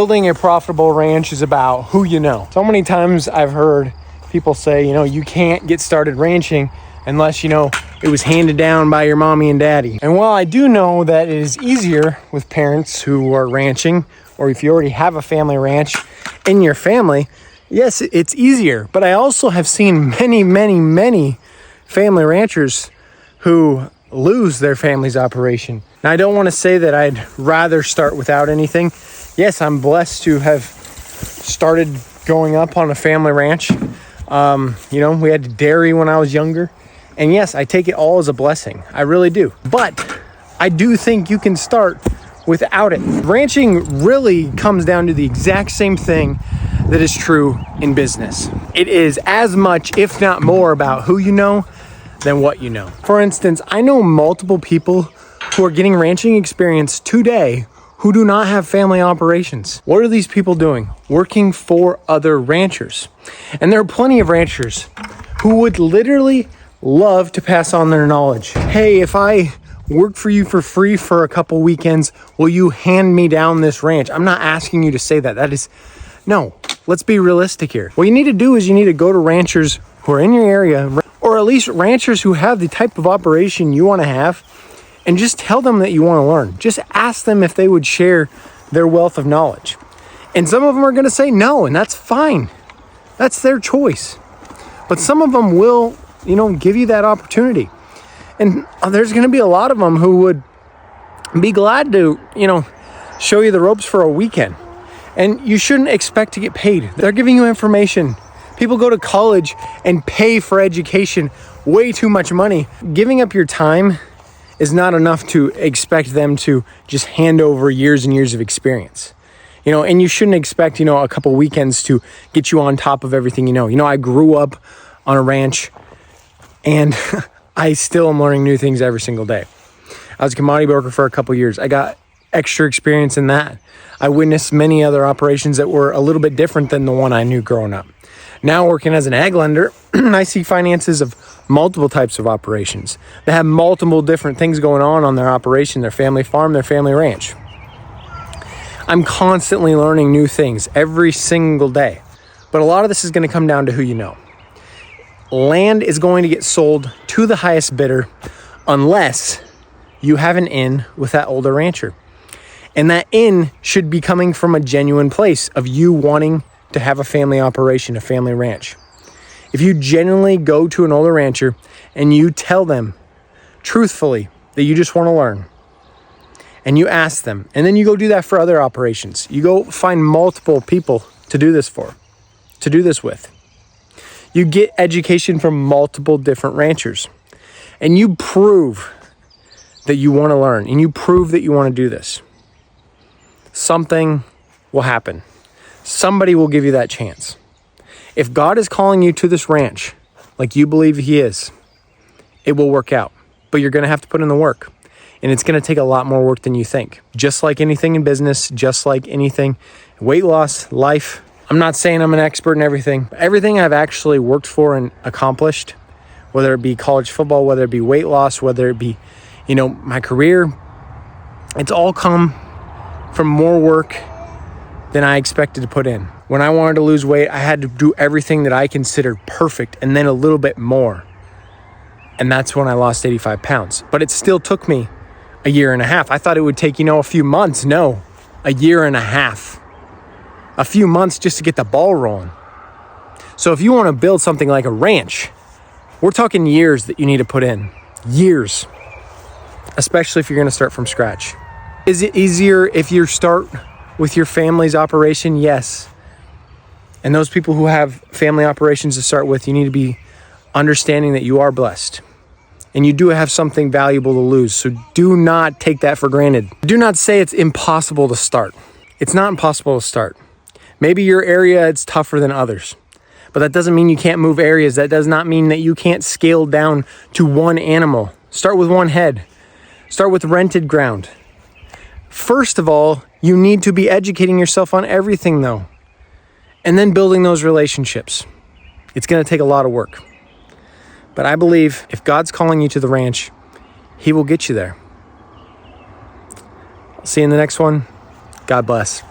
Building a profitable ranch is about who you know. So many times I've heard people say, you can't get started ranching unless, it was handed down by your mommy and daddy. And while I do know that it is easier with parents who are ranching, or if you already have a family ranch in your family, yes, it's easier. But I also have seen many, many, many family ranchers who lose their family's operation. Now, I don't want to say that I'd rather start without anything. Yes, I'm blessed to have started growing up on a family ranch. We had dairy when I was younger. And yes, I take it all as a blessing. I really do. But I do think you can start without it. Ranching really comes down to the exact same thing that is true in business. It is as much, if not more, about who you know than what you know. For instance, I know multiple people who are getting ranching experience today who do not have family operations. What are these people doing? Working for other ranchers. And there are plenty of ranchers who would literally love to pass on their knowledge. Hey, if I work for you for free for a couple weekends, will you hand me down this ranch? I'm not asking you to say that. No, let's be realistic here. What you need to do is you need to go to ranchers who are in your area, or at least ranchers who have the type of operation you want to have, and just tell them that you want to learn. Just ask them if they would share their wealth of knowledge. And some of them are going to say no, and that's fine. That's their choice. But some of them will, give you that opportunity. And there's going to be a lot of them who would be glad to, show you the ropes for a weekend. And you shouldn't expect to get paid. They're giving you information. People go to college and pay for education way too much money. Giving up your time is not enough to expect them to just hand over years and years of experience. And you shouldn't expect, a couple weekends to get you on top of everything you know. I grew up on a ranch, and I still am learning new things every single day. I was a commodity broker for a couple years. I got extra experience in that. I witnessed many other operations that were a little bit different than the one I knew growing up. Now working as an ag lender, I see finances of multiple types of operations that have multiple different things going on their operation, their family farm, their family ranch. I'm constantly learning new things every single day. But a lot of this is going to come down to who you know. Land is going to get sold to the highest bidder unless you have an in with that older rancher. And that in should be coming from a genuine place of you wanting to have a family operation, a family ranch. If you genuinely go to an older rancher and you tell them truthfully that you just want to learn, and you ask them, and then you go do that for other operations. You go find multiple people to do this with. You get education from multiple different ranchers, and you prove that you want to learn, and you prove that you want to do this. Something will happen. Somebody will give you that chance. If God is calling you to this ranch, like you believe he is, it will work out. But you're going to have to put in the work. And it's going to take a lot more work than you think. Just like anything in business, just like anything, weight loss, life. I'm not saying I'm an expert in everything. Everything I've actually worked for and accomplished, whether it be college football, whether it be weight loss, whether it be, my career, it's all come from more work than I expected to put in. When I wanted to lose weight, I had to do everything that I considered perfect and then a little bit more. And that's when I lost 85 pounds. But it still took me a year and a half. I thought it would take, a few months. No, a year and a half. A few months just to get the ball rolling. So if you want to build something like a ranch, we're talking years that you need to put in. Years. Especially if you're going to start from scratch. Is it easier if you start with your family's operation? Yes. And those people who have family operations to start with, you need to be understanding that you are blessed. And you do have something valuable to lose. So do not take that for granted. Do not say it's impossible to start. It's not impossible to start. Maybe your area, it's tougher than others. But that doesn't mean you can't move areas. That does not mean that you can't scale down to one animal. Start with one head. Start with rented ground. First of all, you need to be educating yourself on everything though. And then building those relationships. It's going to take a lot of work. But I believe if God's calling you to the ranch, he will get you there. I'll see you in the next one. God bless.